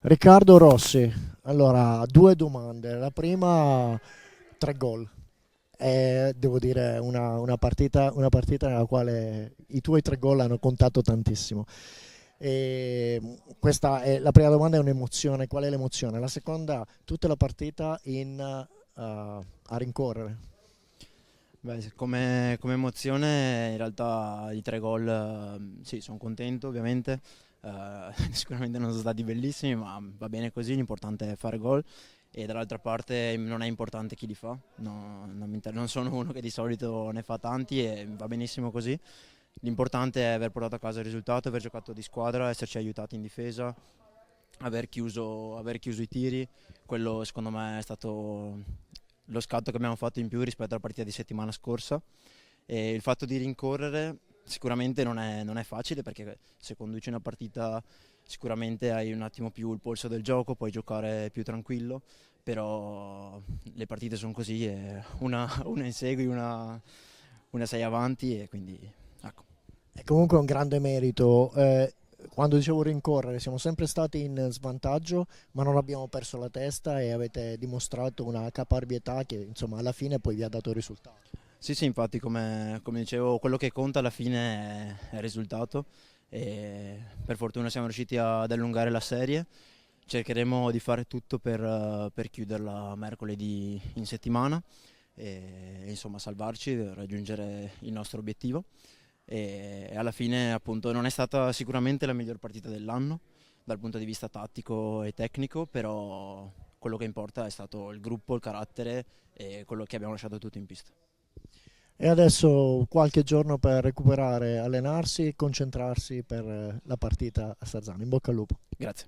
Riccardo Rossi, allora due domande. La prima, tre gol. Devo dire una partita nella quale i tuoi tre gol hanno contato tantissimo. Questa è la prima domanda, è un'emozione. Qual è l'emozione? La seconda, tutta la partita a rincorrere. Beh, come emozione in realtà i tre gol, sì, sono contento ovviamente. Sicuramente non sono stati bellissimi, ma va bene così, l'importante è fare gol e dall'altra parte non è importante chi li fa. No, non sono uno che di solito ne fa tanti e va benissimo così. L'importante è aver portato a casa il risultato, aver giocato di squadra, esserci aiutati in difesa, aver chiuso i tiri. Quello secondo me è stato lo scatto che abbiamo fatto in più rispetto alla partita di settimana scorsa. E il fatto di rincorrere sicuramente non è facile, perché se conduci una partita sicuramente hai un attimo più il polso del gioco, puoi giocare più tranquillo, però le partite sono così, e una insegui, una sei avanti, e quindi ecco. È comunque un grande merito. Quando dicevo rincorrere, siamo sempre stati in svantaggio, ma non abbiamo perso la testa e avete dimostrato una caparbietà che, insomma, alla fine poi vi ha dato il risultato. Sì, sì, infatti come dicevo, quello che conta alla fine è il risultato, e per fortuna siamo riusciti ad allungare la serie. Cercheremo di fare tutto per chiuderla mercoledì in settimana e insomma salvarci, raggiungere il nostro obiettivo. E alla fine appunto non è stata sicuramente la miglior partita dell'anno dal punto di vista tattico e tecnico, però quello che importa è stato il gruppo, il carattere e quello che abbiamo lasciato tutto in pista. E adesso qualche giorno per recuperare, allenarsi e concentrarsi per la partita a Sarzano. In bocca al lupo. Grazie.